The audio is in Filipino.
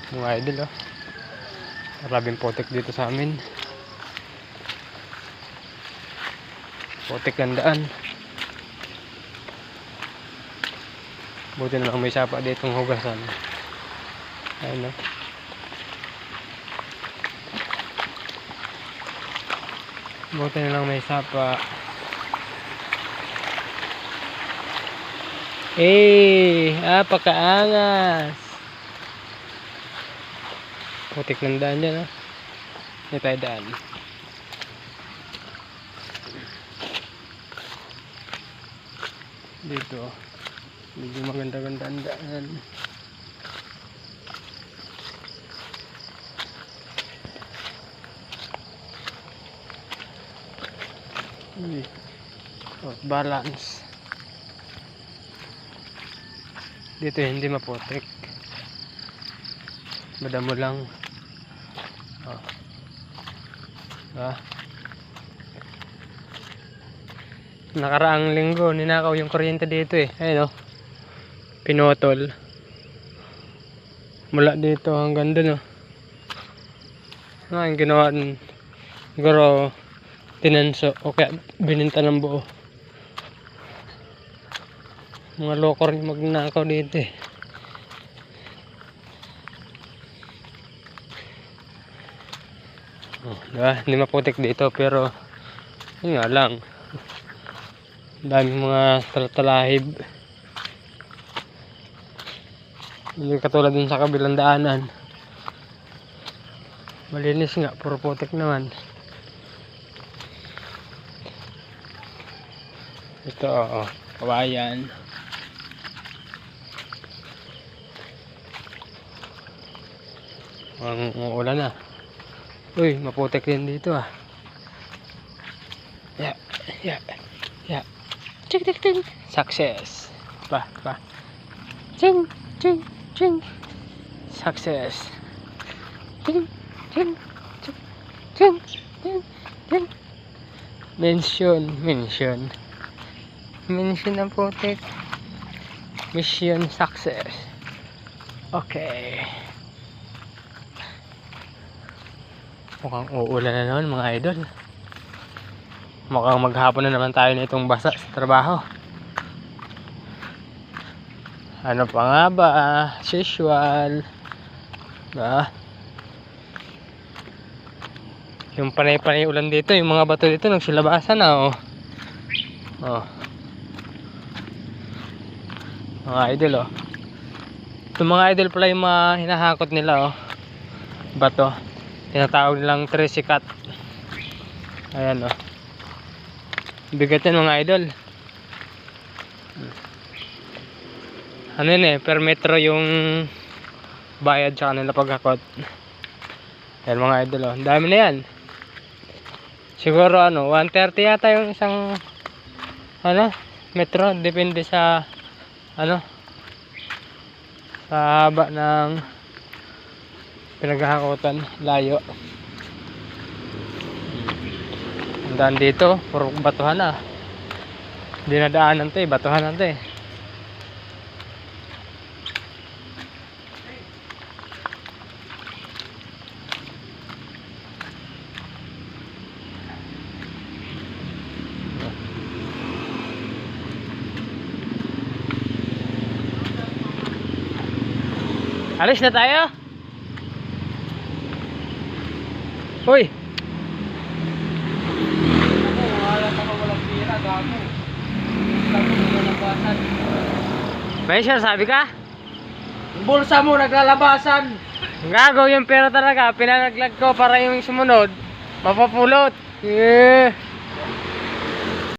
Mga idol, oh. Maraming putik dito sa amin. Putik ng daan. Buti na lang may sapa ditong hugasan. Ayun, oh. Buti na lang may sapa. Pakaangas. Putik ng daan dyan, oh. Hindi tayo daan. Dito, medyo maganda-ganda ang daan. Balance. Dito hindi maputik. Madamo lang. Nakaraang linggo ninakaw yung kuryente dito eh. Ayun, oh. Pinotol. Mula dito hanggang dun, oh. Ang ginawa siguro tinanso o kaya bininta ng buo. Mga loko rin magnakaw dito eh. Diba? Hindi maputik dito pero yun nga lang, daming mga talahib. Hindi katulad din sa kabilang daanan. Malinis nga, puro putik naman. Ito, oo, kawayan. Ang uulan na. Uy, maputik din dito ah. Yeah. Ching. Success. Pa. Ching. Success. Ching. Mention ang putik. Mission success. Okay. Mukhang uulan na naman mga idol. Mukhang maghapon na naman tayo na itong basa sa trabaho. Ano pa nga ba? As usual. Yung panay-panay ulan dito, yung mga bato dito nagsilabasan na, oh. Mga idol, oh. Itong mga idol pala yung mga hinahakot nila, oh. Bato. Tinatawag nilang tresikat. Ayan, oh. Bigat yan mga idol. Ano yun eh, per metro yung bayad sa kanila paghakot. Ayan mga idol, oh. Dami na yan. Siguro 130 yata yung isang metro. Depende sa sa haba ng pinaghahakotan, layo. Ang daan dito, puro batuhan na. Hindi na daanan to eh, batuhan na to eh. Alis na tayo? Hoy! May sabi ka? Yung bulsa mo naglalabasan. Gago yung pera talaga. Pinanaglag ko para yung sumunod mapapulot.